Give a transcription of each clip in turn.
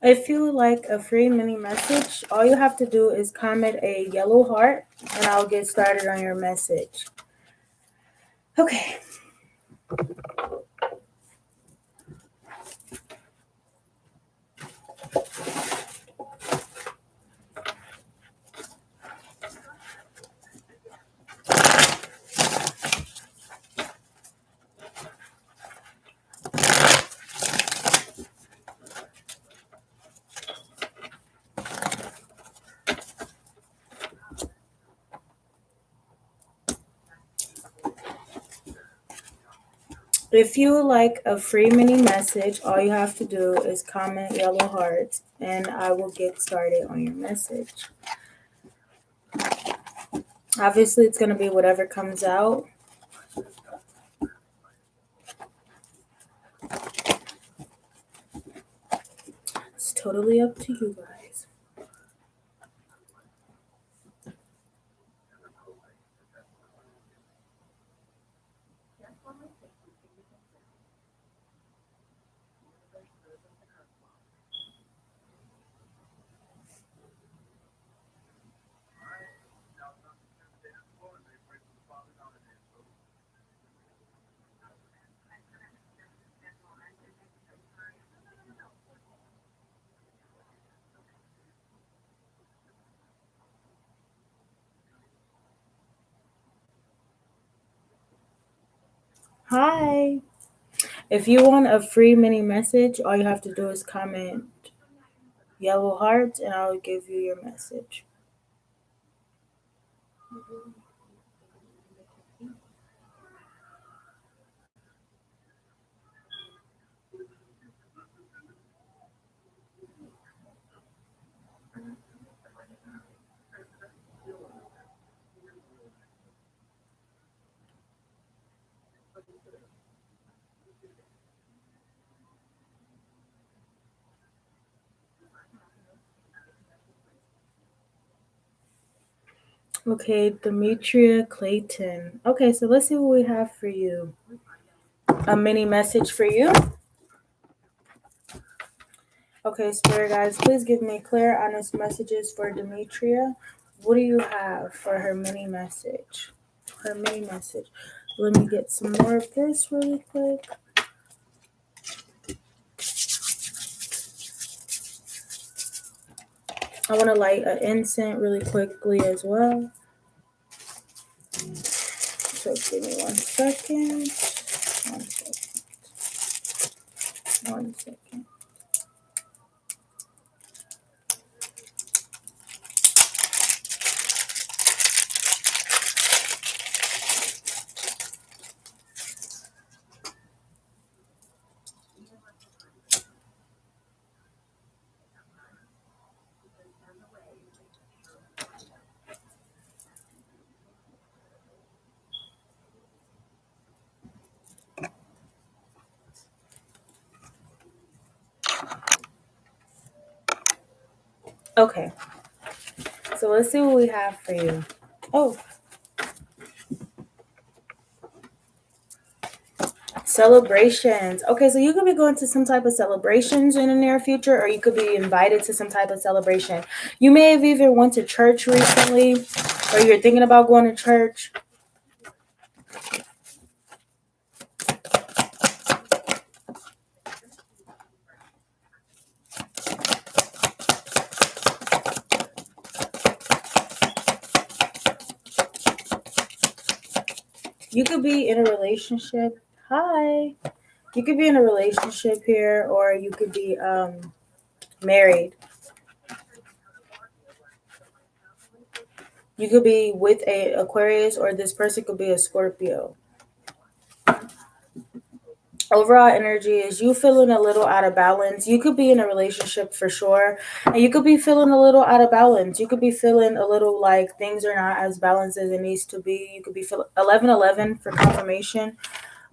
If you would like a free mini message, all you have to do is comment a yellow heart and I'll get started on your message. Okay. If you would like a free mini message, all you have to do is comment yellow heart and I will get started on your message. Obviously, it's going to be whatever comes out. It's totally up to you guys. Hi. If you want a free mini message, all you have to do is comment yellow heart and I'll give you your message. Okay, Demetria Clayton. Okay, so let's see what we have for you. A mini message for you. Okay, Spirit guys, please give me clear, honest messages for Demetria. What do you have for her mini message? Her mini message. Let me get some more of this really quick. I want to light an incense really quickly as well. So give me 1 second. 1 second. 1 second. Okay, so let's see what we have for you. Oh, celebrations. Okay, so you could be going to some type of celebrations in the near future, or you could be invited to some type of celebration. You may have even went to church recently, or you're thinking about going to church. You could be in a relationship. Hi. You could be in a relationship here, or you could be married. You could be with a Aquarius, or this person could be a Scorpio. Overall energy is you feeling a little out of balance. You could be in a relationship for sure, and you could be feeling a little out of balance. You could be feeling a little like things are not as balanced as it needs to be. You could be feeling 1111 for confirmation.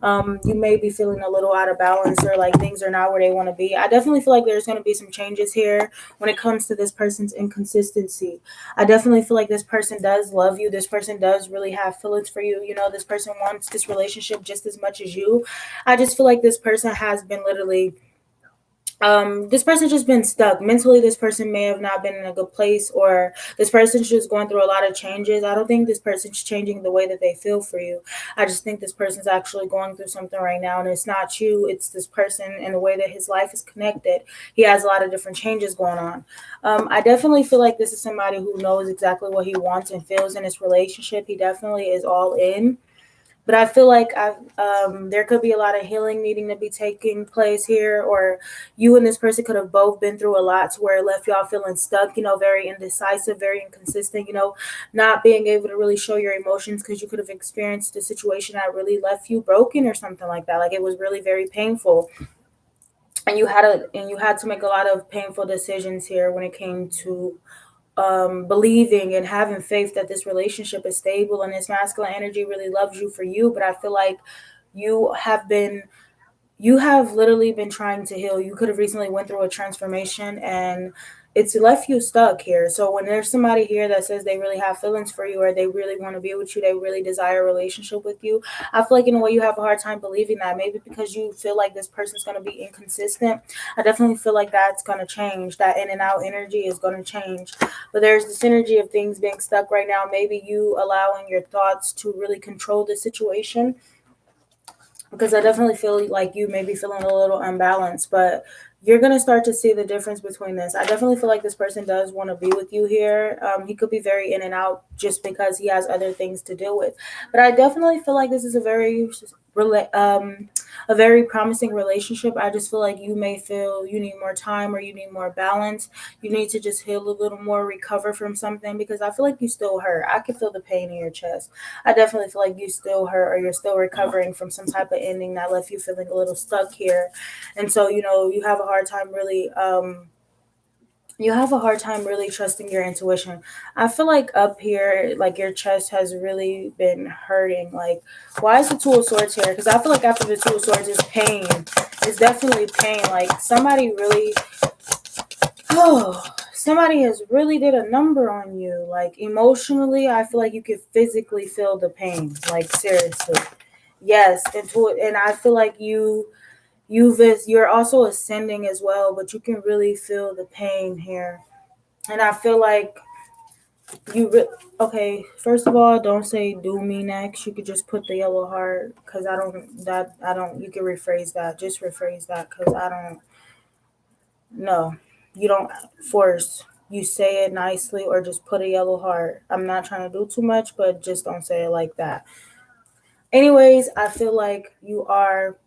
You may be feeling a little out of balance or like things are not where they want to be. I definitely feel like there's going to be some changes here when it comes to this person's inconsistency. I definitely feel like this person does love you. This person does really have feelings for you. You know, this person wants this relationship just as much as you. I just feel like this person has been literally This person just been stuck mentally. This person may have not been in a good place, or this person's just going through a lot of changes. I don't think this person's changing the way that they feel for you. I just think this person's actually going through something right now, and it's not you, it's this person and the way that his life is connected. He has a lot of different changes going on. I definitely feel like this is somebody who knows exactly what he wants and feels in his relationship. He definitely is all in, but I feel like there could be a lot of healing needing to be taking place here, or you and this person could have both been through a lot to where it left y'all feeling stuck, very indecisive, very inconsistent, not being able to really show your emotions because you could have experienced a situation that really left you broken or something like that. Like it was really very painful. And you had to make a lot of painful decisions here when it came to believing and having faith that this relationship is stable and this masculine energy really loves you for you. But I feel like you have been you have literally been trying to heal. You could have recently went through a transformation, and it's left you stuck here. So when there's somebody here that says they really have feelings for you, or they really want to be with you, they really desire a relationship with you, I feel like in a way you have a hard time believing that. Maybe because you feel like this person's going to be inconsistent. I definitely feel like that's going to change. That in and out energy is going to change. But there's this energy of things being stuck right now. Maybe you allowing your thoughts to really control the situation, because I definitely feel like you may be feeling a little unbalanced, but you're gonna start to see the difference between this. I definitely feel like this person does want to be with you here. He could be very in and out just because he has other things to deal with, but I definitely feel like this is rela- um, a very promising relationship. I just feel like you may feel you need more time or you need more balance. You need to just heal a little more, recover from something, because I feel like you still hurt. I can feel the pain in your chest. I definitely feel like you still hurt, or you're still recovering from some type of ending that left you feeling a little stuck here. And so, you have a hard time really trusting your intuition. I feel like up here, like your chest has really been hurting. Like, why is the Two of Swords here? Because I feel like after the Two of Swords is pain. It's definitely pain. Like somebody really, oh, somebody has really did a number on you. Like emotionally, I feel like you could physically feel the pain. Like seriously, yes. And I feel like you're also ascending as well, but you can really feel the pain here. And I feel like okay. First of all, don't say "do me next." You could just put the yellow heart, because I don't. You can rephrase that. Just rephrase that, because I don't. No, you don't force. You say it nicely, or just put a yellow heart. I'm not trying to do too much, but just don't say it like that. Anyways, I feel like you are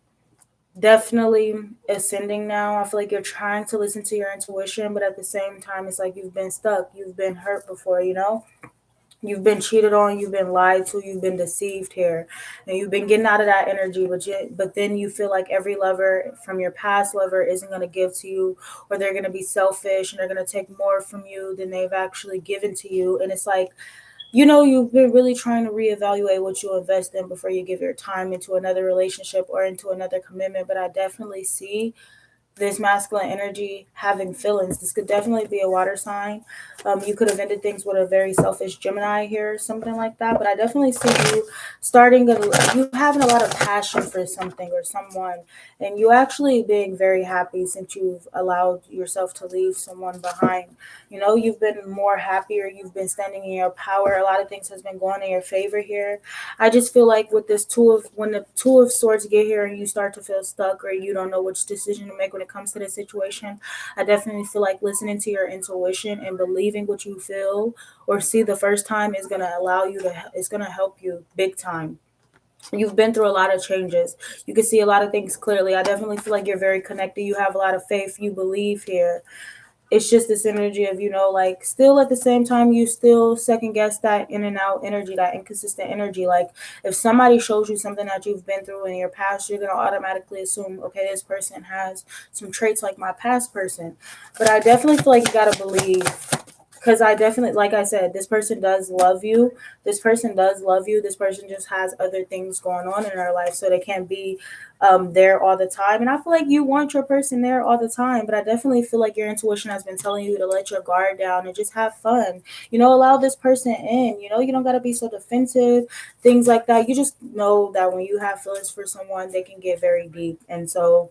definitely ascending now. I feel like you're trying to listen to your intuition, but at the same time, it's like you've been stuck. You've been hurt before, You've been cheated on, you've been lied to, you've been deceived here, and you've been getting out of that energy. But then you feel like every lover from your past lover isn't going to give to you, or they're going to be selfish and they're going to take more from you than they've actually given to you. And it's like, you've been really trying to reevaluate what you invest in before you give your time into another relationship or into another commitment. But I definitely see this masculine energy having feelings. This could definitely be a water sign. You could have ended things with a very selfish Gemini here, or something like that. But I definitely see you having a lot of passion for something or someone, and you actually being very happy since you've allowed yourself to leave someone behind. You've been more happier. You've been standing in your power. A lot of things has been going in your favor here. I just feel like with this when the Two of Swords get here and you start to feel stuck, or you don't know which decision to make when it comes to this situation, I definitely feel like listening to your intuition and believing what you feel or see the first time is going to it's going to help you big time. You've been through a lot of changes. You can see a lot of things clearly. I definitely feel like you're very connected. You have a lot of faith. You believe here. It's just this energy of, like still at the same time, you still second guess that in and out energy, that inconsistent energy. Like if somebody shows you something that you've been through in your past, you're going to automatically assume, okay, this person has some traits like my past person. But I definitely feel like you got to believe, because I definitely, like I said, this person does love you. This person does love you. This person just has other things going on in their life, so they can't be there all the time. And I feel like you want your person there all the time, but I definitely feel like your intuition has been telling you to let your guard down and just have fun. Allow this person in. You don't got to be so defensive, things like that. You just know that when you have feelings for someone, they can get very deep. And so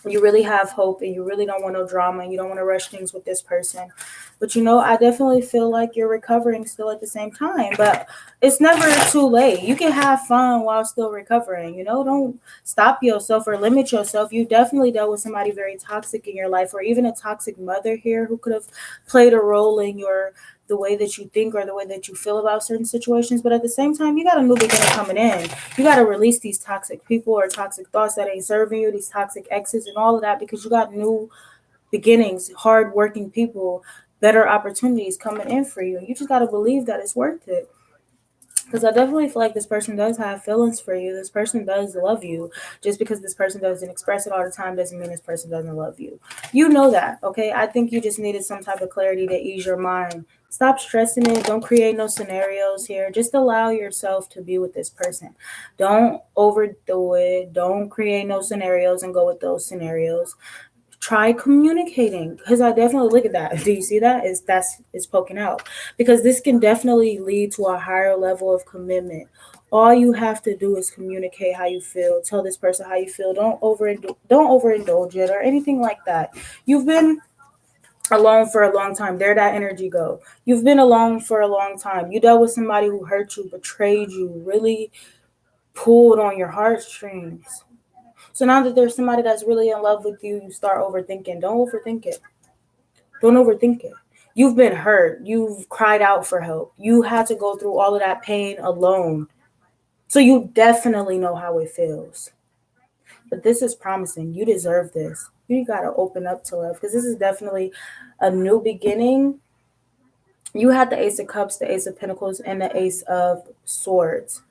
You really have hope and you really don't want no drama and you don't want to rush things with this person. But I definitely feel like you're recovering still at the same time. But it's never too late. You can have fun while still recovering. Don't stop yourself or limit yourself. You definitely dealt with somebody very toxic in your life, or even a toxic mother here who could have played a role in the way that you think or the way that you feel about certain situations. But at the same time, you got a new beginning coming in. You got to release these toxic people or toxic thoughts that ain't serving you, these toxic exes and all of that, because you got new beginnings, hard working people, better opportunities coming in for you. You just got to believe that it's worth it. Because I definitely feel like this person does have feelings for you. This person does love you. Just because this person doesn't express it all the time doesn't mean this person doesn't love you. You know that, okay? I think you just needed some type of clarity to ease your mind. Stop stressing it. Don't create no scenarios here. Just allow yourself to be with this person. Don't overdo it. Don't create no scenarios and go with those scenarios. Try communicating, because I definitely look at that. Do you see that? It's poking out, because this can definitely lead to a higher level of commitment. All you have to do is communicate how you feel. Tell this person how you feel. Don't overindulge it or anything like that. You've been alone for a long time. There that energy go. You've been alone for a long time. You dealt with somebody who hurt you, betrayed you, really pulled on your heartstrings. So now that there's somebody that's really in love with you, you start overthinking. Don't overthink it. Don't overthink it. You've been hurt. You've cried out for help. You had to go through all of that pain alone. So you definitely know how it feels. But this is promising. You deserve this. You got to open up to love, because this is definitely a new beginning. You had the Ace of Cups, the Ace of Pentacles, and the Ace of Swords.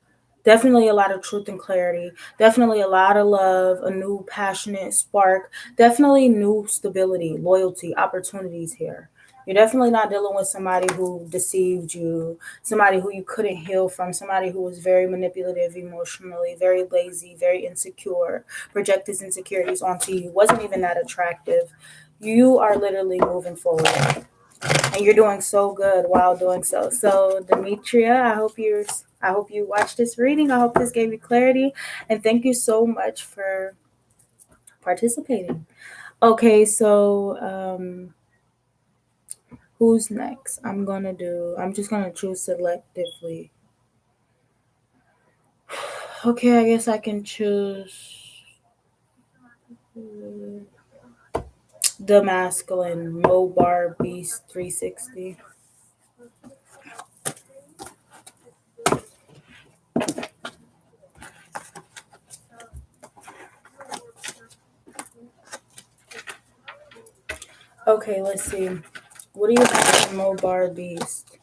Definitely a lot of truth and clarity. Definitely a lot of love, a new passionate spark. Definitely new stability, loyalty, opportunities here. You're definitely not dealing with somebody who deceived you, somebody who you couldn't heal from, somebody who was very manipulative emotionally, very lazy, very insecure, project his insecurities onto you, wasn't even that attractive. You are literally moving forward and you're doing so good while doing so. So, Demetria, I hope you watched this reading. I hope this gave you clarity, and thank you so much for participating. Okay, so who's next? I'm just gonna choose selectively. Okay, I guess I can choose the masculine Mobar Beast 360. Okay, let's see. What do you have for Mobar Beast?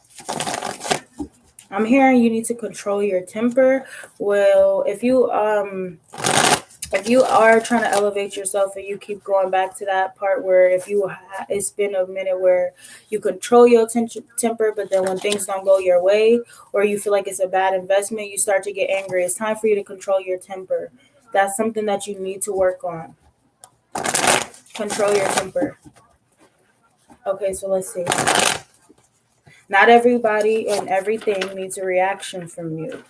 I'm hearing you need to control your temper. Well, if you are trying to elevate yourself and you keep going back to that part where it's been a minute where you control your temper, but then when things don't go your way or you feel like it's a bad investment, you start to get angry. It's time for you to control your temper. That's something that you need to work on. Control your temper. Okay, so let's see. Not everybody and everything needs a reaction from you.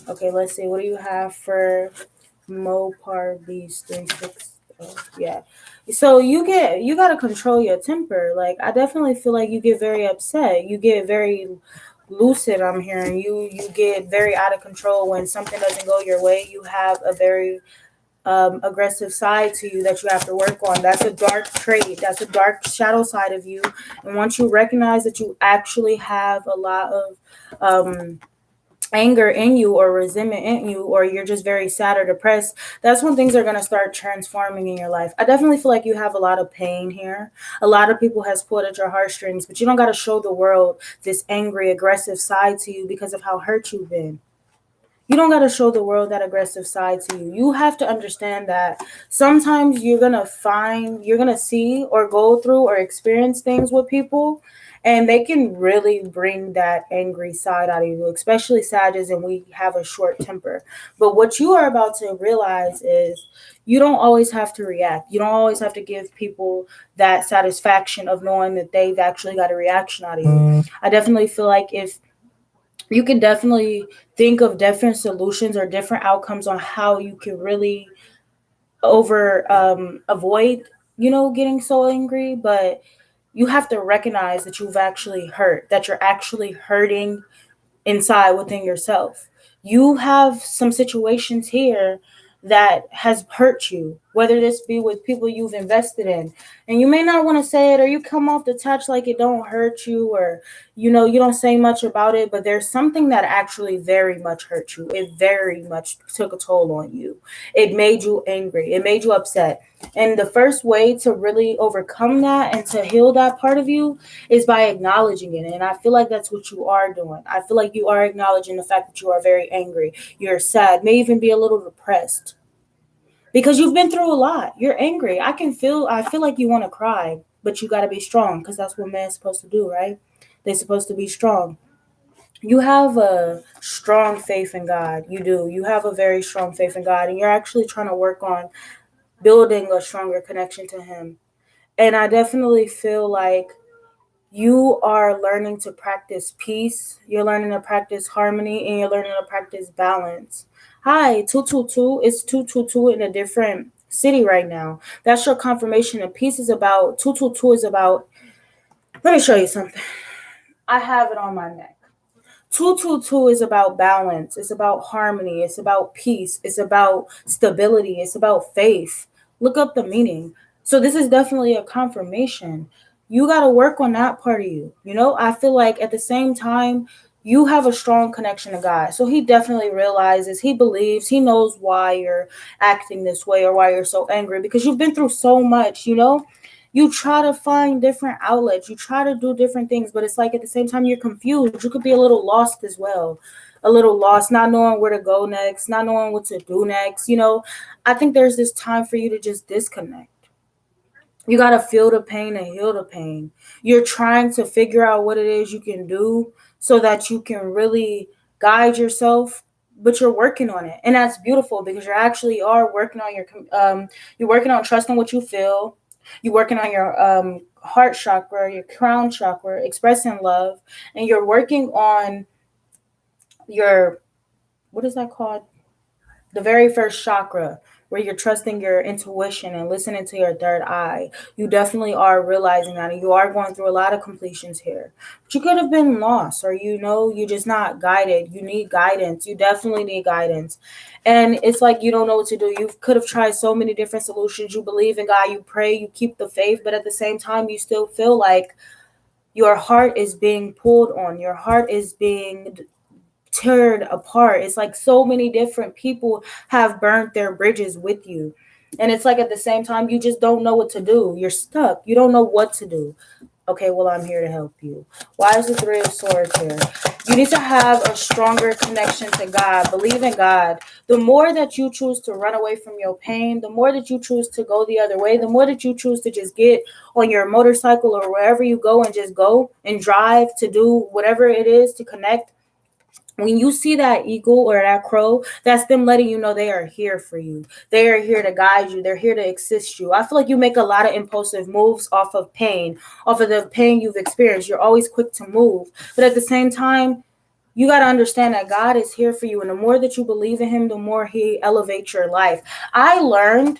Okay, let's see. What do you have for Mopar Beast 36? Oh, yeah. So you gotta control your temper. Like I definitely feel like you get very upset. You get very lucid. I'm hearing you get very out of control when something doesn't go your way. You have a very aggressive side to you that you have to work on. That's a dark trait. That's a dark shadow side of you. And once you recognize that you actually have a lot of anger in you or resentment in you, or you're just very sad or depressed, that's when things are going to start transforming in your life. I definitely feel like you have a lot of pain here. A lot of people has pulled at your heartstrings, but you don't got to show the world this angry aggressive side to you because of how hurt you've been. You don't got to show the world that aggressive side to you. You have to understand that sometimes you're going to see or go through or experience things with people, and they can really bring that angry side out of you, especially Sages, and we have a short temper. But what you are about to realize is you don't always have to react. You don't always have to give people that satisfaction of knowing that they've actually got a reaction out of you. I definitely feel like if You can definitely think of different solutions or different outcomes on how you can really over avoid, getting so angry. But you have to recognize that you've actually hurt, that you're actually hurting inside within yourself. You have some situations here that has hurt you, whether this be with people you've invested in. And you may not want to say it, or you come off the touch like it don't hurt you, or you don't say much about it, but there's something that actually very much hurt you. It very much took a toll on you. It made you angry. It made you upset. And the first way to really overcome that and to heal that part of you is by acknowledging it. And I feel like that's what you are doing. I feel like you are acknowledging the fact that you are very angry. You're sad, may even be a little depressed because you've been through a lot. You're angry. I feel like you want to cry, but you got to be strong because that's what man's supposed to do, right? They're supposed to be strong. You have a strong faith in God. You do. You have a very strong faith in God, and you're actually trying to work on building a stronger connection to Him. And I definitely feel like you are learning to practice peace, you're learning to practice harmony, and you're learning to practice balance. Hi, 222. It's 222 in a different city right now. That's your confirmation. And peace is about, 222 is about, let me show you something. I have it on my neck. 222 is about balance. It's about harmony. It's about peace. It's about stability. It's about faith. Look up the meaning. So this is definitely a confirmation. You got to work on that part of you. I feel like at the same time, you have a strong connection to God. So He definitely realizes, He believes, He knows why you're acting this way or why you're so angry because you've been through so much. You try to find different outlets, you try to do different things, but it's like at the same time you're confused. You could be a little lost as well. A little lost, not knowing where to go next, not knowing what to do next. I think there's this time for you to just disconnect. You got to feel the pain and heal the pain. You're trying to figure out what it is you can do so that you can really guide yourself, but you're working on it. And that's beautiful because you actually are working on you're working on trusting what you feel. You're working on your heart chakra, your crown chakra, expressing love, and you're working on your, what is that called? The very first chakra, where you're trusting your intuition and listening to your third eye. You definitely are realizing that, and you are going through a lot of completions here. But you could have been lost, or you're just not guided. You need guidance. You definitely need guidance. And it's like you don't know what to do. You could have tried so many different solutions. You believe in God, you pray, you keep the faith, but at the same time, you still feel like your heart is being pulled on. Your heart is being teared apart. It's like so many different people have burnt their bridges with you. And it's like at the same time, you just don't know what to do. You're stuck. You don't know what to do. Okay, well, I'm here to help you. Why is the Three of Swords here? You need to have a stronger connection to God. Believe in God. The more that you choose to run away from your pain, the more that you choose to go the other way, the more that you choose to just get on your motorcycle or wherever you go and just go and drive to do whatever it is to connect. When you see that eagle or that crow, that's them letting you know they are here for you. They are here to guide you. They're here to assist you. I feel like you make a lot of impulsive moves off of pain, off of the pain you've experienced. You're always quick to move. But at the same time, you got to understand that God is here for you. And the more that you believe in Him, the more He elevates your life. I learned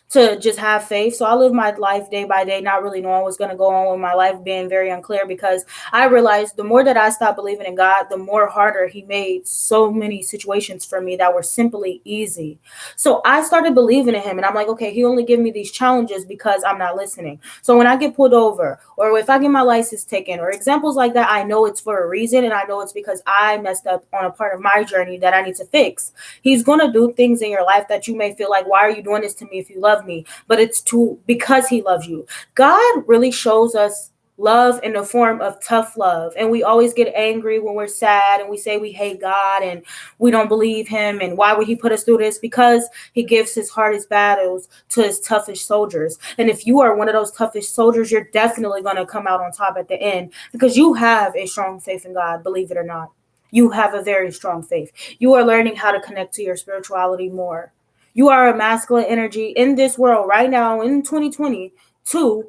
to just have faith. So I live my life day by day, not really knowing what's going to go on with my life, being very unclear, because I realized the more that I stopped believing in God, the more harder He made so many situations for me that were simply easy. So I started believing in Him, and I'm like, okay, He only give me these challenges because I'm not listening. So when I get pulled over, or if I get my license taken, or examples like that, I know it's for a reason, and I know it's because I messed up on a part of my journey that I need to fix. He's going to do things in your life that you may feel like, why are you doing this to me if you love me? But it's because He loves you. God really shows us love in the form of tough love, and we always get angry when we're sad and we say we hate God and we don't believe Him, and why would He put us through this? Because He gives His hardest battles to His toughest soldiers. And if you are one of those toughest soldiers, you're definitely going to come out on top at the end, because you have a strong faith in God, believe it or not. You have a very strong faith. You are learning how to connect to your spirituality more. You are a masculine energy in this world right now in 2022.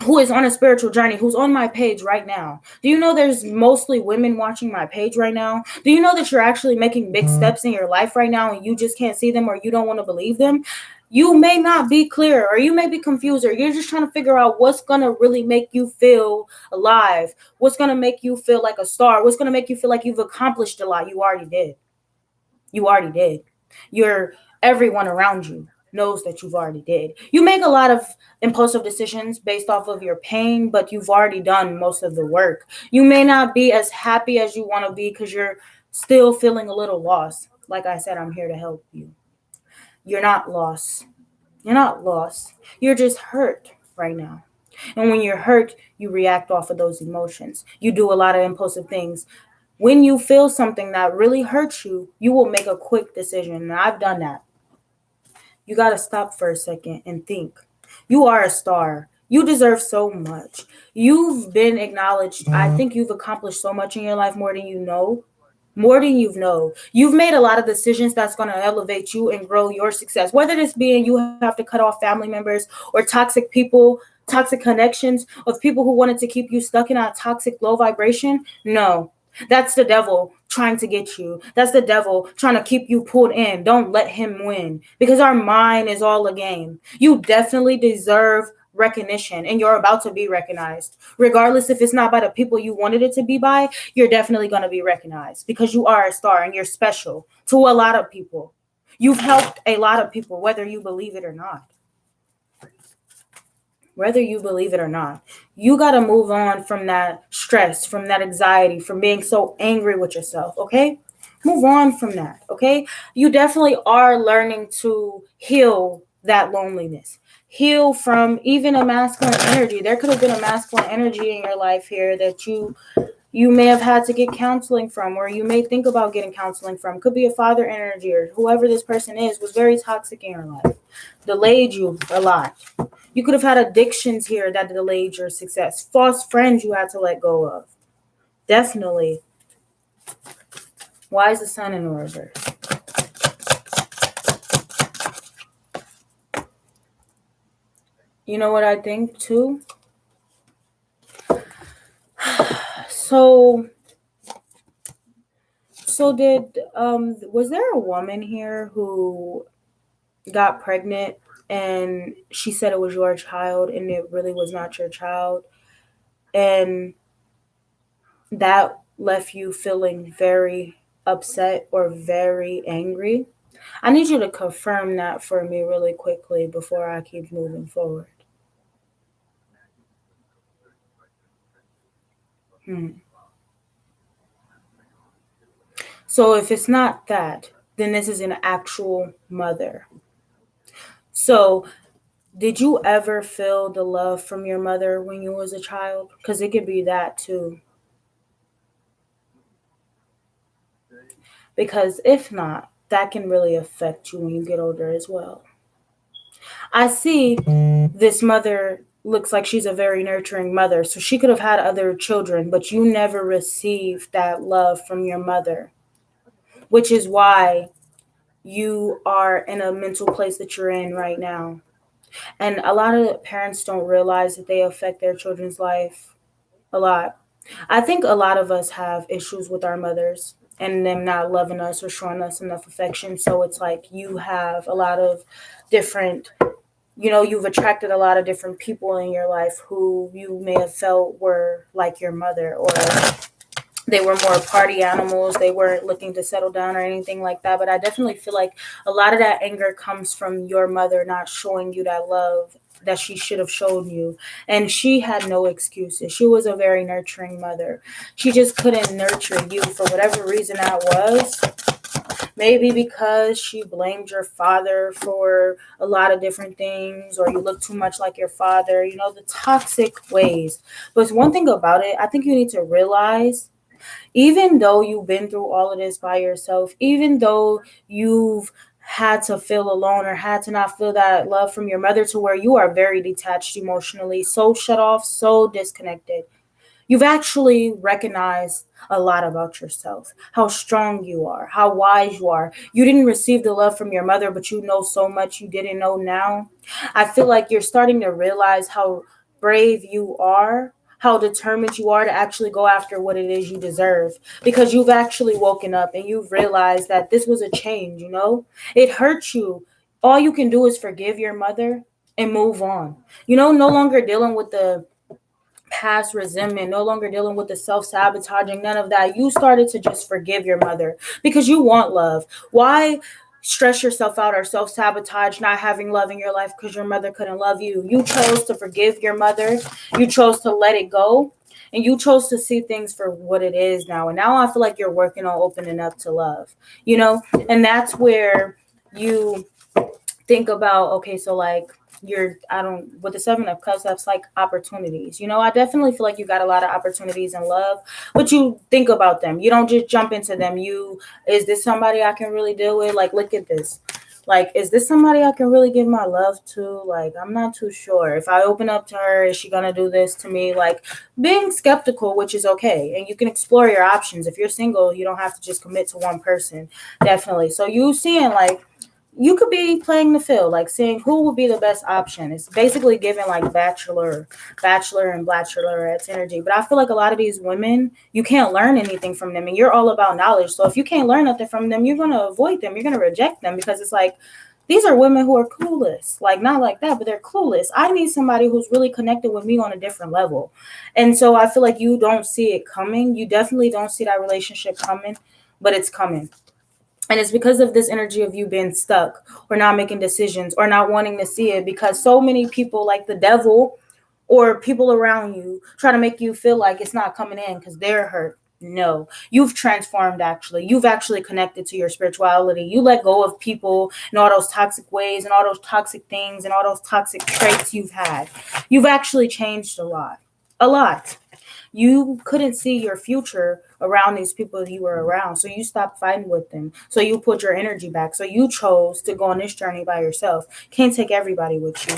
who is on a spiritual journey, who's on my page right now. Do you know there's mostly women watching my page right now? Do you know that you're actually making big steps in your life right now and you just can't see them or you don't want to believe them? You may not be clear or you may be confused or you're just trying to figure out what's going to really make you feel alive, what's going to make you feel like a star, what's going to make you feel like you've accomplished a lot. You already did. You already did. You're everyone around you knows that you've already did. You make a lot of impulsive decisions based off of your pain, but you've already done most of the work. You may not be as happy as you want to be because you're still feeling a little lost. Like I said, I'm here to help you. You're not lost. You're not lost. You're just hurt right now. And when you're hurt, you react off of those emotions. You do a lot of impulsive things. When you feel something that really hurts you, you will make a quick decision. And I've done that. You got to stop for a second and think. You are a star. You deserve so much. You've been acknowledged. I think you've accomplished so much in your life more than you know. More than you know. You've made a lot of decisions that's going to elevate you and grow your success. Whether this being you have to cut off family members or toxic people, toxic connections of people who wanted to keep you stuck in that toxic low vibration. No, that's the devil trying to get you. That's the devil trying to keep you pulled in. Don't let him win because our mind is all a game. You definitely deserve recognition and you're about to be recognized. Regardless if it's not by the people you wanted it to be by, you're definitely going to be recognized because you are a star and you're special to a lot of people. You've helped a lot of people, whether you believe it or not. Whether you believe it or not, you got to move on from that stress, from that anxiety, from being so angry with yourself, okay? Move on from that, okay? You definitely are learning to heal that loneliness. Heal from even a masculine energy. There could have been a masculine energy in your life here that you may have had to get counseling from, or you may think about getting counseling from. Could be a father energy, or whoever this person is was very toxic in your life, delayed you a lot. You could have had addictions here that delayed your success, false friends you had to let go of. Definitely. Why is the sun in the reverse? You know what I think too? So did was there a woman here who got pregnant and she said it was your child and it really was not your child, and that left you feeling very upset or very angry? I need you to confirm that for me really quickly before I keep moving forward. Hmm. So if it's not that, then this is an actual mother. So did you ever feel the love from your mother when you was a child? Because it could be that too. Because if not, that can really affect you when you get older as well. I see this mother looks like she's a very nurturing mother. So she could have had other children, but you never received that love from your mother, which is why you are in a mental place that you're in right now. And a lot of parents don't realize that they affect their children's life a lot. I think a lot of us have issues with our mothers and them not loving us or showing us enough affection. So it's like you have a lot of different, you've attracted a lot of different people in your life who you may have felt were like your mother, or they were more party animals. They weren't looking to settle down or anything like that. But I definitely feel like a lot of that anger comes from your mother not showing you that love that she should have shown you. And she had no excuses. She was a very nurturing mother. She just couldn't nurture you for whatever reason that was. Maybe because she blamed your father for a lot of different things, or you look too much like your father, the toxic ways. But one thing about it, I think you need to realize, even though you've been through all of this by yourself, even though you've had to feel alone or had to not feel that love from your mother to where you are very detached emotionally, so shut off, so disconnected, you've actually recognized a lot about yourself, how strong you are, how wise you are. You didn't receive the love from your mother, but you know so much you didn't know now. I feel like you're starting to realize how brave you are, how determined you are to actually go after what it is you deserve, because you've actually woken up and you've realized that this was a change, you know? It hurts you. All you can do is forgive your mother and move on. You know, no longer dealing with the past resentment, no longer dealing with the self-sabotaging, none of that. You started to just forgive your mother because you want love. Why stress yourself out or self-sabotage not having love in your life because your mother couldn't love you? You chose to forgive your mother. You chose to let it go. And you chose to see things for what it is now. And now I feel like you're working on opening up to love, you know? And that's where you think about, okay, so like you're, I don't, with the Seven of Cups, that's like opportunities. You know, I definitely feel like you got a lot of opportunities in love, but you think about them. You don't just jump into them. Is this somebody I can really deal with? Like, look at this. Like, is this somebody I can really give my love to? Like, I'm not too sure. If I open up to her, is she gonna do this to me? Like, being skeptical, which is okay. And you can explore your options. If you're single, you don't have to just commit to one person. Definitely. So you seeing like, you could be playing the field, like seeing who would be the best option. It's basically giving like bachelor and bachelorette's energy. But I feel like a lot of these women, you can't learn anything from them, and you're all about knowledge. So if you can't learn nothing from them, you're gonna avoid them. You're gonna reject them because it's like these are women who are clueless. Like not like that, but they're clueless. I need somebody who's really connected with me on a different level. And so I feel like you don't see it coming. You definitely don't see that relationship coming, but it's coming. And it's because of this energy of you being stuck or not making decisions or not wanting to see it, because so many people, like the devil or people around you, try to make you feel like it's not coming in because they're hurt. No, you've transformed actually. You've actually connected to your spirituality. You let go of people and all those toxic ways and all those toxic things and all those toxic traits you've had. You've actually changed a lot. A lot. You couldn't see your future around these people you were around. So you stopped fighting with them. So you put your energy back. So you chose to go on this journey by yourself. Can't take everybody with you.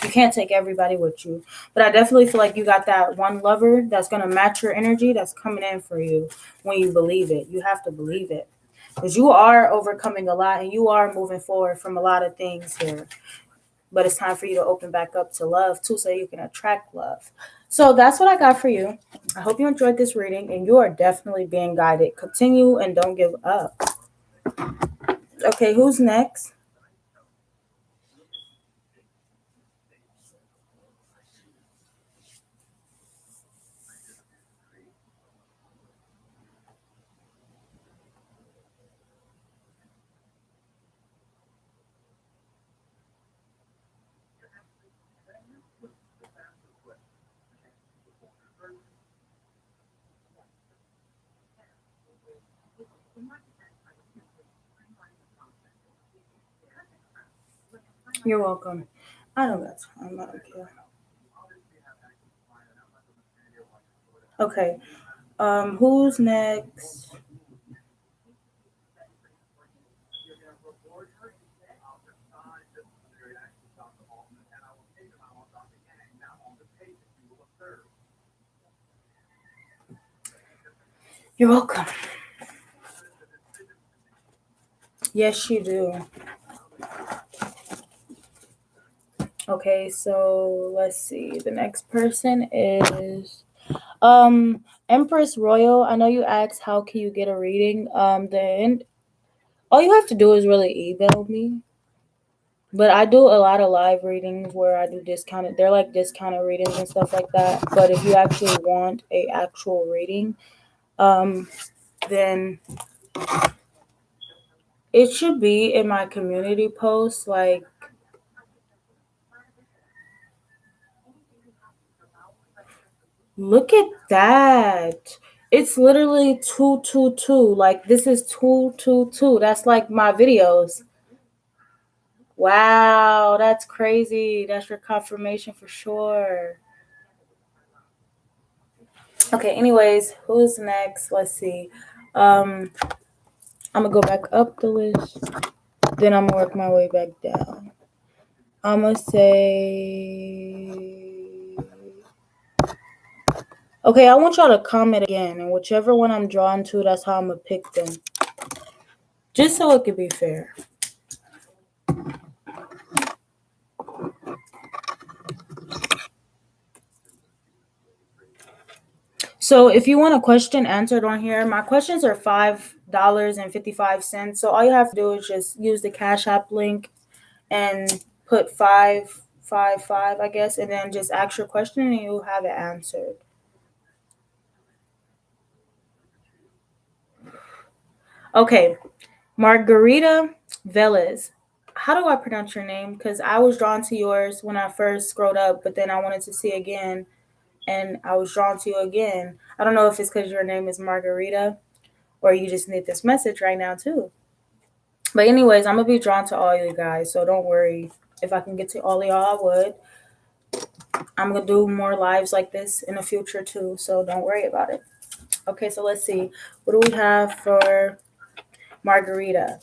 You can't take everybody with you. But I definitely feel like you got that one lover that's going to match your energy that's coming in for you when you believe it. You have to believe it. Because you are overcoming a lot and you are moving forward from a lot of things here. But it's time for you to open back up to love too, so you can attract love. So that's what I got for you. I hope you enjoyed this reading and you are definitely being guided. Continue and don't give up. Okay, who's next? You're welcome. I don't got time. I don't care. Okay. Who's next? You're welcome. Yes, you do. Okay, so let's see. The next person is Empress Royal. I know you asked how can you get a reading. Then all you have to do is really email me. But I do a lot of live readings where I do discounted. They're like discounted readings and stuff like that. But if you actually want a actual reading, um, then it should be in my community post. Like, look at that. It's literally 222. Like this is 222. That's like my videos. Wow, that's crazy. That's your confirmation for sure. Okay, anyways, who's next? Let's see. I'm gonna go back up the list. Then I'm gonna work my way back down. I'm gonna say. Okay, I want y'all to comment again, and whichever one I'm drawn to, that's how I'm gonna pick them. Just so it could be fair. So if you want a question answered on here, my questions are $5.55. So all you have to do is just use the Cash App link and put 555, I guess, and then just ask your question and you'll have it answered. Okay, Margarita Velez. How do I pronounce your name? Because I was drawn to yours when I first scrolled up, but then I wanted to see again and I was drawn to you again. I don't know if it's because your name is Margarita or you just need this message right now too. But anyways, I'm gonna be drawn to all you guys, so don't worry. If I can get to all of y'all, I would. I'm gonna do more lives like this in the future too, so don't worry about it. Okay, so let's see. What do we have for Margarita?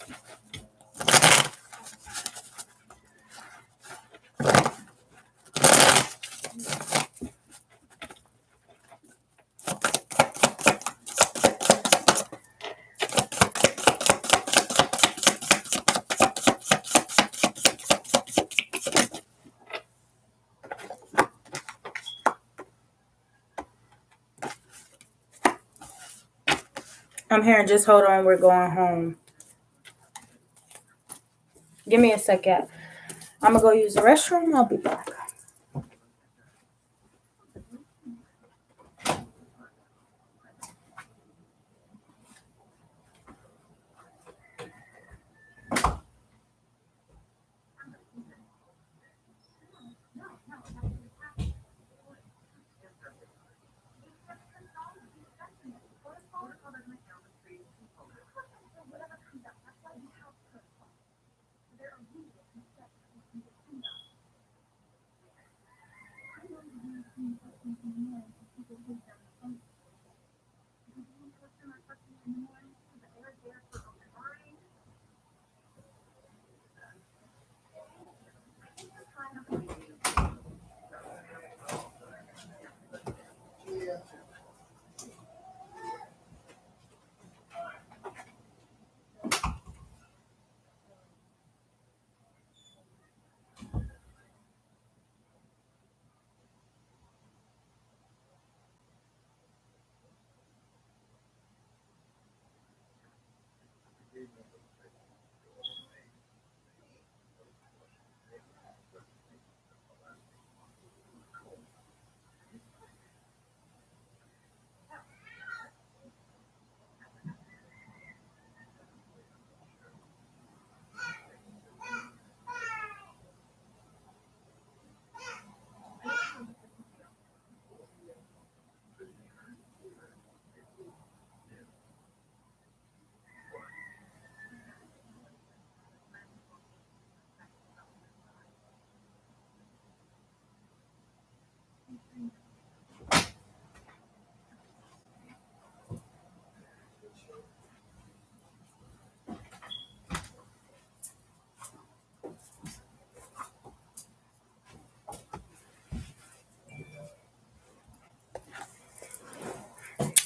I'm here. Just hold on. We're going home. Give me a second. I'm gonna go use the restroom. I'll be back.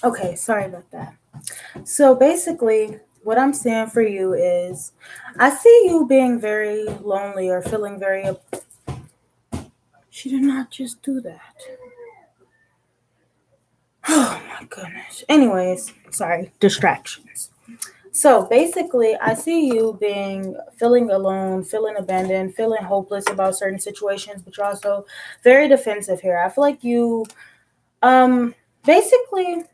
Okay, sorry about that. So basically, what I'm saying for you is, I see you being very lonely or feeling very. She did not just do that. Oh my goodness. Anyways, sorry, distractions. So basically, I see you being feeling alone, feeling abandoned, feeling hopeless about certain situations, but you're also very defensive here. I feel like you, um, basically,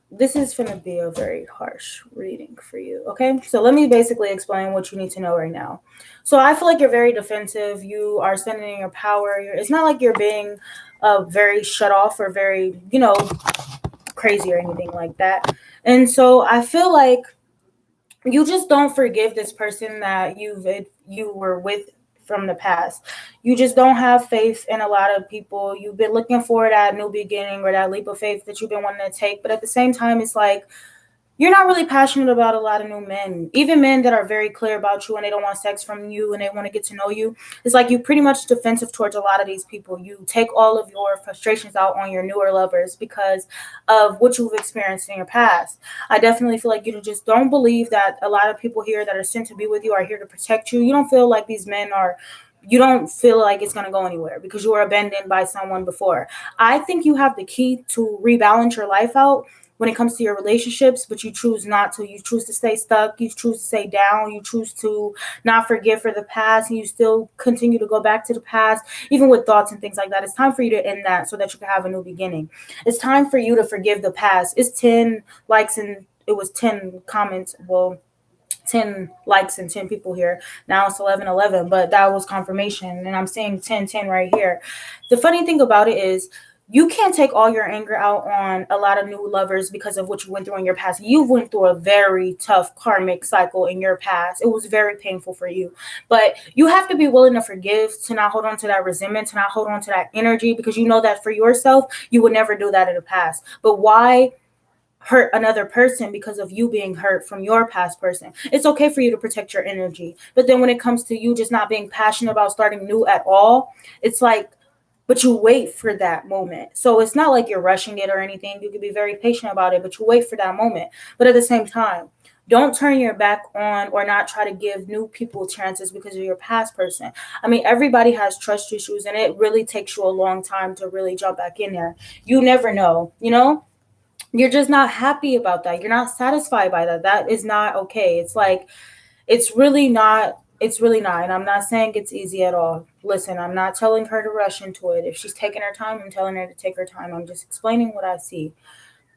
this is going to be a very harsh reading for you. Okay. So let me basically explain what you need to know right now. So I feel like you're very defensive. You are standing in your power. It's not like you're being very shut off or very, crazy or anything like that. And so I feel like you just don't forgive this person that you were with from the past. You just don't have faith in a lot of people. You've been looking for that new beginning or that leap of faith that you've been wanting to take, but at the same time, it's like you're not really passionate about a lot of new men, even men that are very clear about you and they don't want sex from you and they want to get to know you. It's like you pretty much defensive towards a lot of these people. You take all of your frustrations out on your newer lovers because of what you've experienced in your past. I definitely feel like you just don't believe that a lot of people here that are sent to be with you are here to protect you. You don't feel like these men are you don't feel like it's going to go anywhere because you were abandoned by someone before. I think you have the key to rebalance your life out when it comes to your relationships, but you choose not to. You choose to stay stuck. You choose to stay down. You choose to not forgive for the past, and you still continue to go back to the past, even with thoughts and things like that. It's time for you to end that so that you can have a new beginning. It's time for you to forgive the past. It's 10 likes and it was 10 comments. Well, 10 likes and 10 people here. Now it's 11, but that was confirmation. And I'm seeing 10 right here. The funny thing about it is, you can't take all your anger out on a lot of new lovers because of what you went through in your past. You went through a very tough karmic cycle in your past. It was very painful for you. But you have to be willing to forgive, to not hold on to that resentment, to not hold on to that energy, because you know that for yourself, you would never do that in the past. But why hurt another person because of you being hurt from your past person? It's okay for you to protect your energy. But then when it comes to you just not being passionate about starting new at all, it's like, but you wait for that moment. So it's not like you're rushing it or anything. You can be very patient about it, but you wait for that moment. But at the same time, don't turn your back on or not try to give new people chances because of your past person. I mean, everybody has trust issues, and it really takes you a long time to really jump back in there. You never know, you know? You're just not happy about that. You're not satisfied by that. That is not okay. It's like, it's really not. And I'm not saying it's easy at all. Listen, I'm not telling her to rush into it. If she's taking her time, I'm telling her to take her time. I'm just explaining what I see.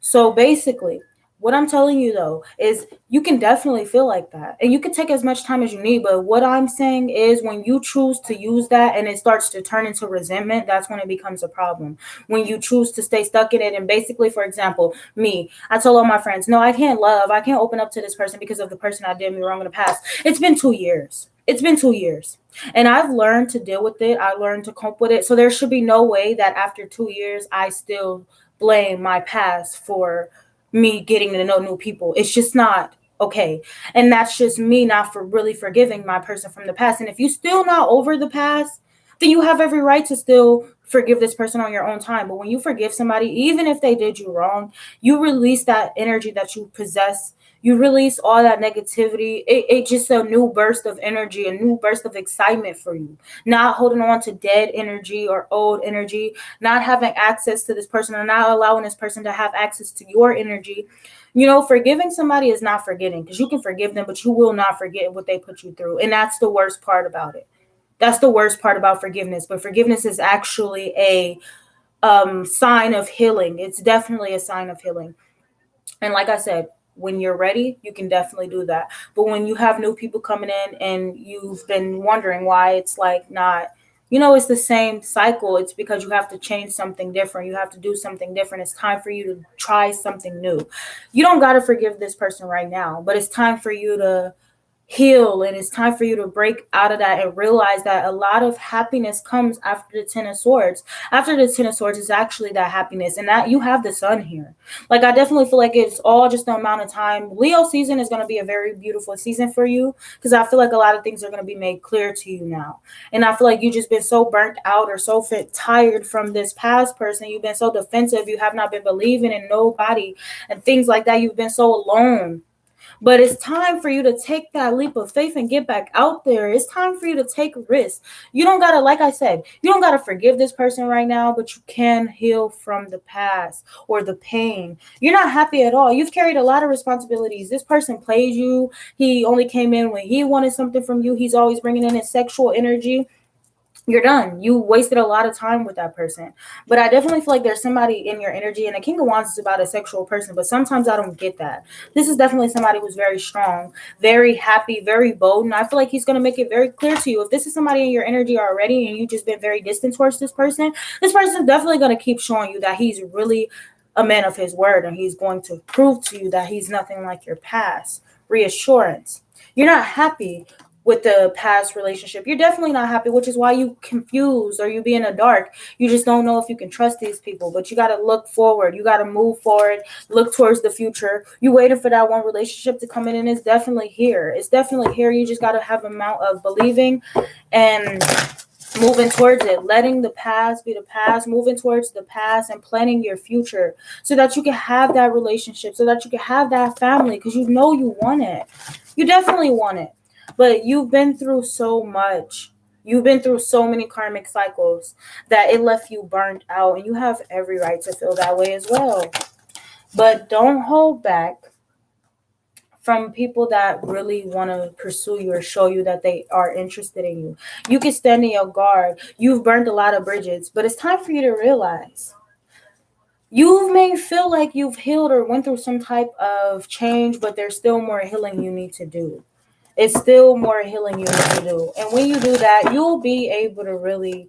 So basically, what I'm telling you though is, you can definitely feel like that. And you can take as much time as you need. But what I'm saying is, when you choose to use that and it starts to turn into resentment, that's when it becomes a problem. When you choose to stay stuck in it. And basically, for example, me, I tell all my friends, no, I can't open up to this person because of the person I did me wrong in the past. It's been 2 years. It's been 2 years. And I've learned to deal with it. I learned to cope with it. So there should be no way that after 2 years, I still blame my past for me getting to know new people. It's just not okay. And that's just me not for really forgiving my person from the past. And if you still not over the past, then you have every right to still forgive this person on your own time. But when you forgive somebody, even if they did you wrong, you release that energy that you possess. You release all that negativity. It just a new burst of energy, a new burst of excitement for you. Not holding on to dead energy or old energy, not having access to this person, or not allowing this person to have access to your energy. You know, forgiving somebody is not forgetting, because you can forgive them, but you will not forget what they put you through. And that's the worst part about it. That's the worst part about forgiveness. But forgiveness is actually a sign of healing. It's definitely a sign of healing. And like I said, when you're ready, you can definitely do that. But when you have new people coming in and you've been wondering why it's like not, it's the same cycle. It's because you have to change something different. You have to do something different. It's time for you to try something new. You don't got to forgive this person right now, but it's time for you to heal, and it's time for you to break out of that and realize that a lot of happiness comes after the 10 of swords. After the 10 of swords is actually that happiness, and that you have the sun here. Like, I definitely feel like it's all just the amount of time. Leo season is going to be a very beautiful season for you, because I feel like a lot of things are going to be made clear to you now. And I feel like you just been so burnt out or so tired from this past person. You've been so defensive. You have not been believing in nobody and things like that. You've been so alone. But it's time for you to take that leap of faith and get back out there. It's time for you to take risks. You don't gotta, like I said, you don't gotta forgive this person right now, but you can heal from the past or the pain. You're not happy at all. You've carried a lot of responsibilities. This person played you. He only came in when he wanted something from you. He's always bringing in his sexual energy. You're done. You wasted a lot of time with that person. But I definitely feel like there's somebody in your energy, and the King of Wands is about a sexual person, but sometimes I don't get that. This is definitely somebody who's very strong, very happy, very bold, and I feel like he's going to make it very clear to you. If this is somebody in your energy already and you've just been very distant towards this person is definitely going to keep showing you that he's really a man of his word, and he's going to prove to you that he's nothing like your past. Reassurance. You're not happy with the past relationship. You're definitely not happy, which is why you confused or you be in the dark. You just don't know if you can trust these people. But you got to look forward. You got to move forward, look towards the future. You waiting for that one relationship to come in, and it's definitely here. It's definitely here. You just got to have an amount of believing and moving towards it, letting the past be the past, moving towards the past and planning your future so that you can have that relationship, so that you can have that family, because you know you want it. You definitely want it. But you've been through so much. You've been through so many karmic cycles that it left you burnt out, and you have every right to feel that way as well. But don't hold back from people that really want to pursue you or show you that they are interested in you. You can stand in your guard. You've burned a lot of bridges, but it's time for you to realize you may feel like you've healed or went through some type of change, but there's still more healing you need to do. It's still more healing you need to do. And when you do that, you'll be able to really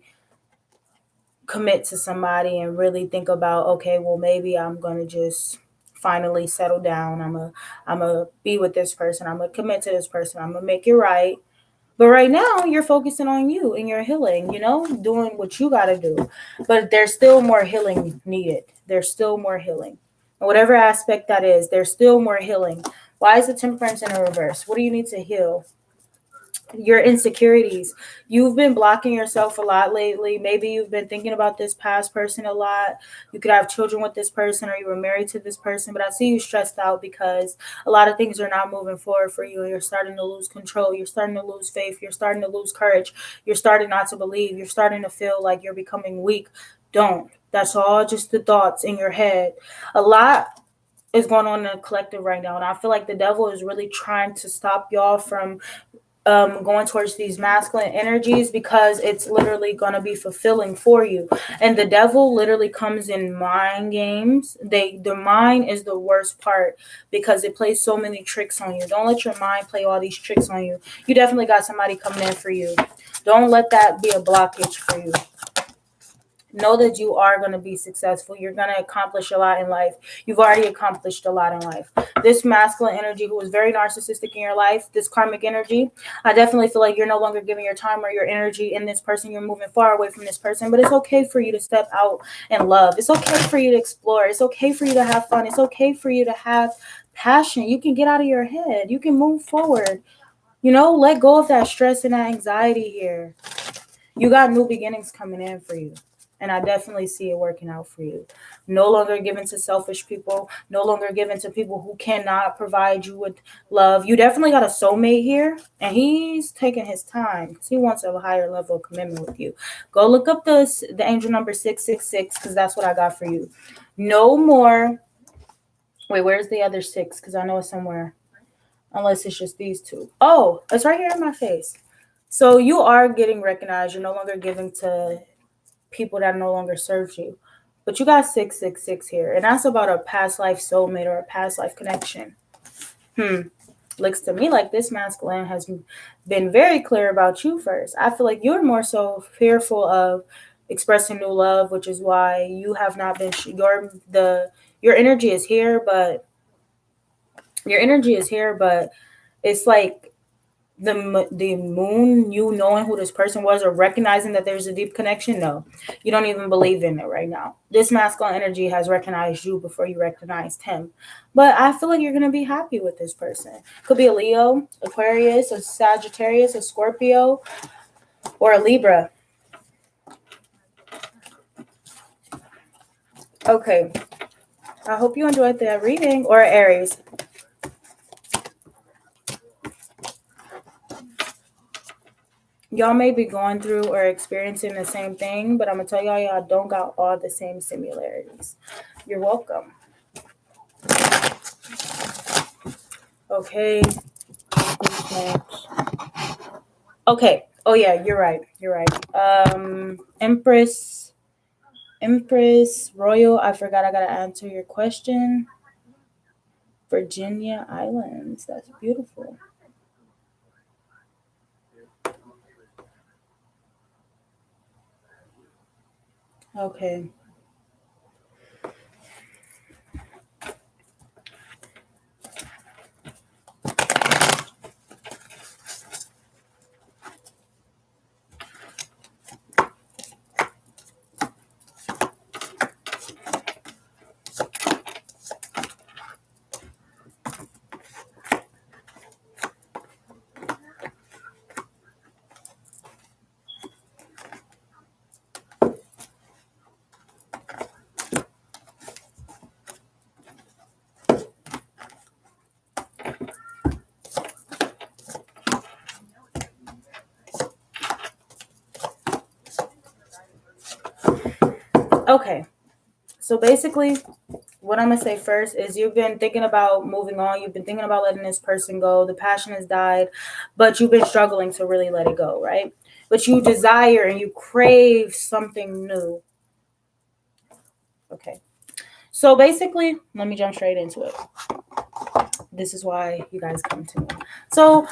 commit to somebody and really think about, okay, well, maybe I'm going to just finally settle down. I'm a be with this person. I'm going to commit to this person. I'm going to make it right. But right now, you're focusing on you and your healing, doing what you got to do. But there's still more healing needed. There's still more healing. Whatever aspect that is, there's still more healing. Why is the temperance in a reverse? What do you need to heal? Your insecurities. You've been blocking yourself a lot lately. Maybe you've been thinking about this past person a lot. You could have children with this person, or you were married to this person, but I see you stressed out because a lot of things are not moving forward for you, and you're starting to lose control. You're starting to lose faith. You're starting to lose courage. You're starting not to believe. You're starting to feel like you're becoming weak. Don't. That's all just the thoughts in your head. A lot is going on in the collective right now, and I feel like the devil is really trying to stop y'all from going towards these masculine energies, because it's literally going to be fulfilling for you. And the devil literally comes in mind games. The mind is the worst part because it plays so many tricks on you. Don't let your mind play all these tricks on you. You definitely got somebody coming in for you. Don't let that be a blockage for you. Know that you are going to be successful. You're going to accomplish a lot in life. You've already accomplished a lot in life. This masculine energy who is very narcissistic in your life, this karmic energy, I definitely feel like you're no longer giving your time or your energy in this person. You're moving far away from this person, but it's okay for you to step out and love. It's okay for you to explore. It's okay for you to have fun. It's okay for you to have passion. You can get out of your head. You can move forward. Let go of that stress and that anxiety here. You got new beginnings coming in for you. And I definitely see it working out for you. No longer given to selfish people. No longer given to people who cannot provide you with love. You definitely got a soulmate here. And he's taking his time because he wants a higher level of commitment with you. Go look up the angel number 666, because that's what I got for you. No more. Wait, where's the other 6? Because I know it's somewhere. Unless it's just these two. Oh, it's right here in my face. So you are getting recognized. You're no longer giving to people that no longer serves you. But you got 666 here. And that's about a past life soulmate or a past life connection. Looks to me like this masculine has been very clear about you first. I feel like you're more so fearful of expressing new love, which is why you have not been your energy is here, but it's like the moon, you knowing who this person was or recognizing that there's a deep connection. No, you don't even believe in it right now. This masculine energy has recognized you before you recognized him. But I feel like you're going to be happy with this person. Could be a Leo, Aquarius, a Sagittarius, a Scorpio, or a Libra. Okay. I hope you enjoyed that reading. Or Aries. Y'all may be going through or experiencing the same thing, but I'm going to tell y'all don't got all the same similarities. You're welcome. Okay. Okay. Oh, yeah, you're right. Empress Royal, I forgot I got to answer your question. Virginia Islands. That's beautiful. Okay. Okay. So basically, what I'm gonna say first is you've been thinking about moving on. You've been thinking about letting this person go. The passion has died, but you've been struggling to really let it go, right? But you desire and you crave something new. Okay. So basically, let me jump straight into it. This is why you guys come to me. So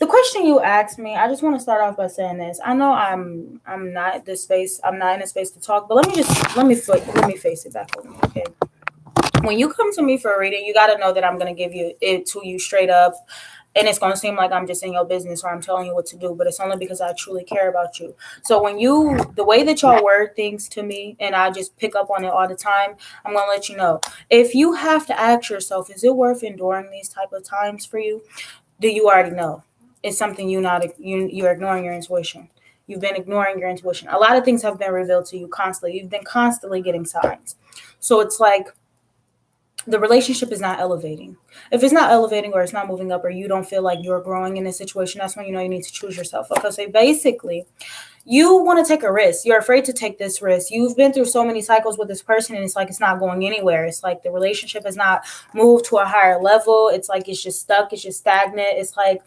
the question you asked me, I just want to start off by saying this. I know I'm not this space. I'm not in a space to talk, but let me face it back on me, okay? When you come to me for a reading, you got to know that I'm going to give you it to you straight up. And it's going to seem like I'm just in your business or I'm telling you what to do, but it's only because I truly care about you. So the way that y'all word things to me and I just pick up on it all the time, I'm going to let you know. If you have to ask yourself, is it worth enduring these type of times for you? Do you already know? It's something you're ignoring your intuition. You've been ignoring your intuition. A lot of things have been revealed to you constantly. You've been constantly getting signs. So it's like the relationship is not elevating. If it's not elevating or it's not moving up or you don't feel like you're growing in this situation, that's when you know you need to choose yourself. Because so basically, you want to take a risk. You're afraid to take this risk. You've been through so many cycles with this person and it's like it's not going anywhere. It's like the relationship has not moved to a higher level. It's like it's just stuck. It's just stagnant. It's like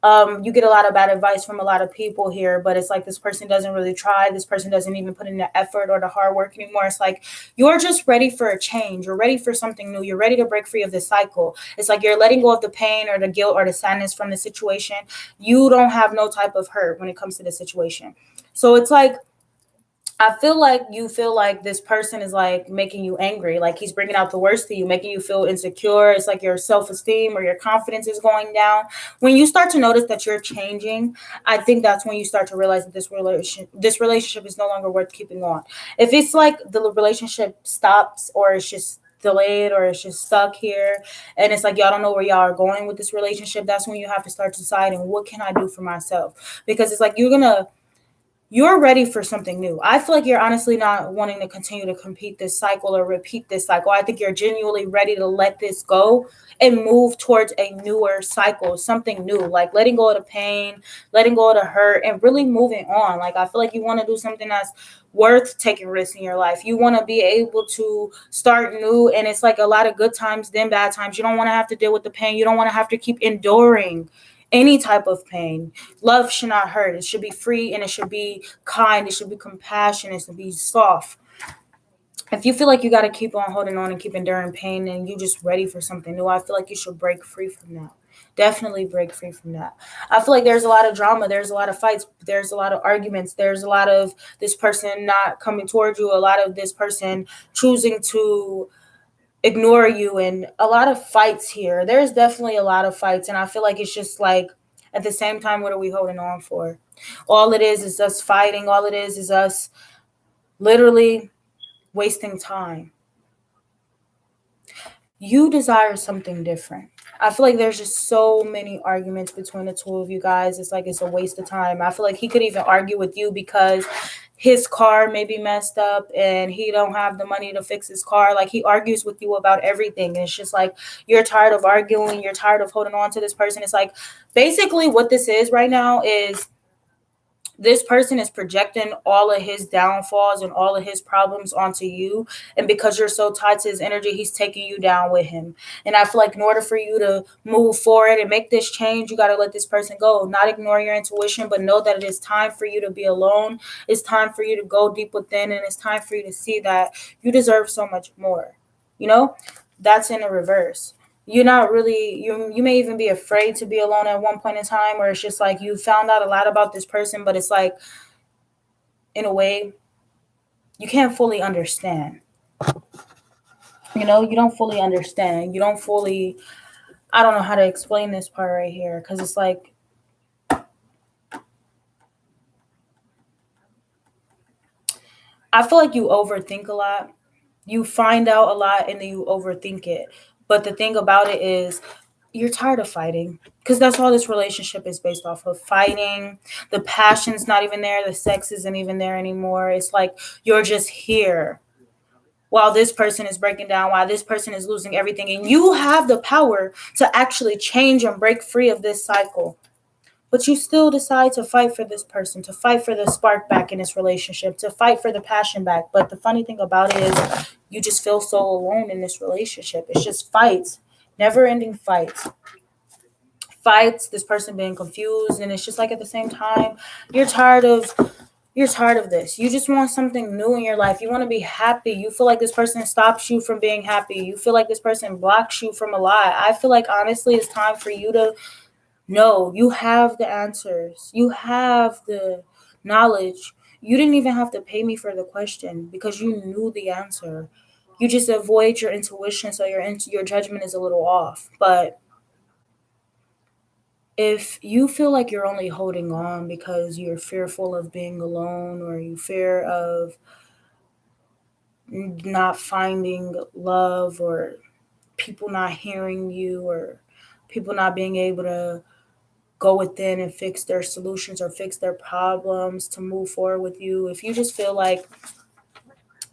you get a lot of bad advice from a lot of people here, but it's like this person doesn't really try. This person doesn't even put in the effort or the hard work anymore. It's like you're just ready for a change. You're ready for something new. You're ready to break free of this cycle. It's like you're letting go of the pain or the guilt or the sadness from the situation. You don't have no type of hurt when it comes to the situation. So it's like I feel like you feel like this person is like making you angry, like he's bringing out the worst of you, making you feel insecure. It's like your self esteem or your confidence is going down. When you start to notice that you're changing, I think that's when you start to realize that this relationship is no longer worth keeping on. If it's like the relationship stops or it's just delayed or it's just stuck here and it's like y'all don't know where y'all are going with this relationship, that's when you have to start deciding what can I do for myself, because it's like you're ready for something new. I feel like you're honestly not wanting to continue to compete this cycle or repeat this cycle. I think you're genuinely ready to let this go and move towards a newer cycle, something new, like letting go of the pain, letting go of the hurt, and really moving on. Like, I feel like you want to do something that's worth taking risks in your life. You want to be able to start new, and it's like a lot of good times, then bad times. You don't want to have to deal with the pain. You don't want to have to keep enduring any type of pain. Love should not hurt. It should be free and it should be kind. It should be compassionate. It should be soft. If you feel like you got to keep on holding on and keep enduring pain and you just ready for something new, I feel like you should break free from that. Definitely break free from that. I feel like there's a lot of drama. There's a lot of fights. There's a lot of arguments. There's a lot of this person not coming towards you. A lot of this person choosing to ignore you, and a lot of fights here. There's definitely a lot of fights, and I feel like it's just like at the same time, what are we holding on for? All it is us fighting. All it is us literally wasting time. You desire something different. I feel like there's just so many arguments between the two of you guys. It's like it's a waste of time. I feel like he could even argue with you because his car may be messed up and he don't have the money to fix his car. Like, he argues with you about everything. And it's just like you're tired of arguing. You're tired of holding on to this person. It's like basically what this is right now is this person is projecting all of his downfalls and all of his problems onto you. And because you're so tied to his energy, he's taking you down with him. And I feel like in order for you to move forward and make this change, you got to let this person go. Not ignore your intuition, but know that it is time for you to be alone. It's time for you to go deep within. And it's time for you to see that you deserve so much more. You know, that's in the reverse. You're not really, you may even be afraid to be alone at one point in time, or it's just like you found out a lot about this person, but it's like in a way you can't fully understand. You know, you don't fully understand. You don't fully, I don't know how to explain this part right here, because it's like I feel like you overthink a lot. You find out a lot and then you overthink it. But the thing about it is you're tired of fighting, because that's all this relationship is based off of: fighting. The passion's not even there. The sex isn't even there anymore. It's like you're just here while this person is breaking down, while this person is losing everything. And you have the power to actually change and break free of this cycle. But you still decide to fight for this person, to fight for the spark back in this relationship, to fight for the passion back. But the funny thing about it is you just feel so alone in this relationship. It's just fights, never ending fights. Fights, this person being confused, and it's just like at the same time, you're tired of you're tired of this. You just want something new in your life. You want to be happy. You feel like this person stops you from being happy. You feel like this person blocks you from a lie. I feel like honestly it's time for you to know you have the answers. You have the knowledge. You didn't even have to pay me for the question because you knew the answer. You just avoid your intuition, so your judgment is a little off. But if you feel like you're only holding on because you're fearful of being alone or you fear of not finding love or people not hearing you or people not being able to go within and fix their solutions or fix their problems to move forward with you, if you just feel like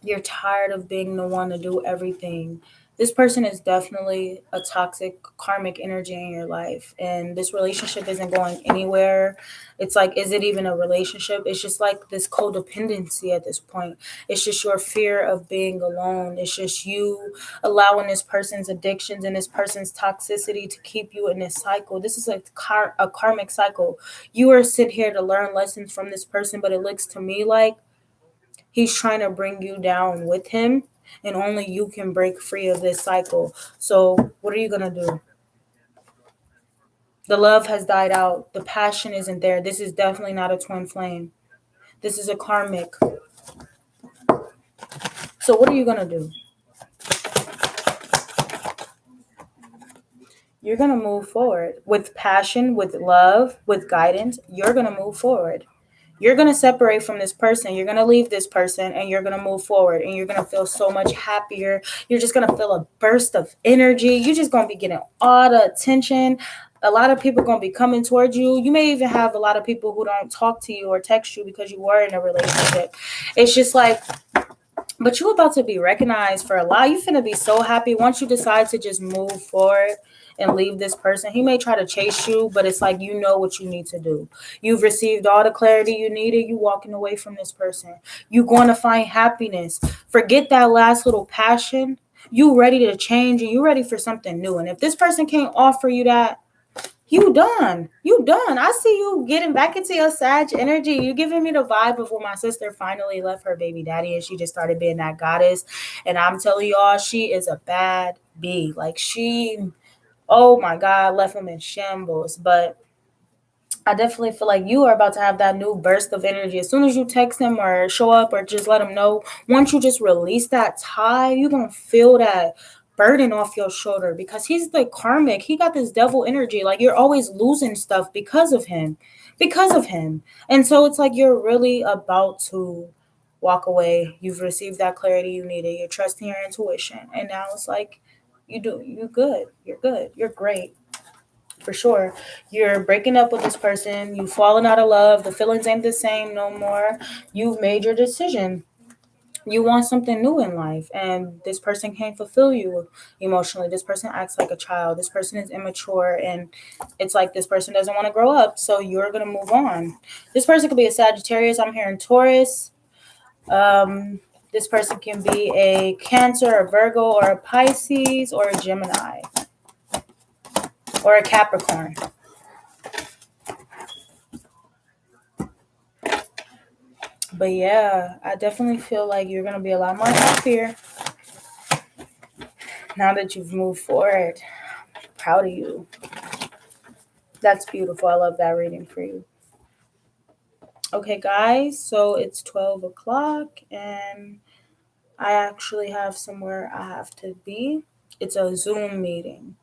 you're tired of being the one to do everything, this person is definitely a toxic karmic energy in your life. And this relationship isn't going anywhere. It's like, is it even a relationship? It's just like this codependency at this point. It's just your fear of being alone. It's just you allowing this person's addictions and this person's toxicity to keep you in this cycle. This is a karmic cycle. You are sent here to learn lessons from this person, but it looks to me like he's trying to bring you down with him, and only you can break free of this cycle. So, what are you going to do? The love has died out. The passion isn't there. This is definitely not a twin flame. This is a karmic. So, what are you going to do? You're going to move forward with passion, with love, with guidance. You're going to move forward. You're going to separate from this person. You're going to leave this person and you're going to move forward and you're going to feel so much happier. You're just going to feel a burst of energy. You're just going to be getting all the attention. A lot of people going to be coming towards you. You may even have a lot of people who don't talk to you or text you because you were in a relationship. It's just like, but you about to be recognized for a lot. You finna be so happy once you decide to just move forward and leave this person. He may try to chase you, but it's like you know what you need to do. You've received all the clarity you needed. You walking away from this person. You going to find happiness. Forget that last little passion. You ready to change and you ready for something new. And if this person can't offer you that, you done. You done. I see you getting back into your Sag energy. You giving me the vibe of when my sister finally left her baby daddy and she just started being that goddess. And I'm telling y'all, she is a bad bee. Like oh my God, left him in shambles. But I definitely feel like you are about to have that new burst of energy. As soon as you text him or show up or just let him know, once you just release that tie, you're going to feel that burden off your shoulder because he's the karmic. He got this devil energy. Like you're always losing stuff because of him. Because of him. And so it's like you're really about to walk away. You've received that clarity you needed. You're trusting your intuition. And now it's like you're good. You're good. You're great for sure. You're breaking up with this person. You've fallen out of love. The feelings ain't the same no more. You've made your decision. You want something new in life, and this person can't fulfill you emotionally. This person acts like a child. This person is immature, and it's like this person doesn't want to grow up. So you're gonna move on. This person could be a Sagittarius. I'm hearing Taurus. This person can be a Cancer, a Virgo, or a Pisces, or a Gemini, or a Capricorn. But yeah, I definitely feel like you're gonna be a lot more happier now that you've moved forward. Proud of you. That's beautiful. I love that reading for you. Okay, guys, so it's 12 o'clock and I actually have somewhere I have to be. It's a Zoom meeting.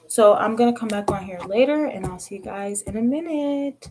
So I'm gonna come back on here later and I'll see you guys in a minute.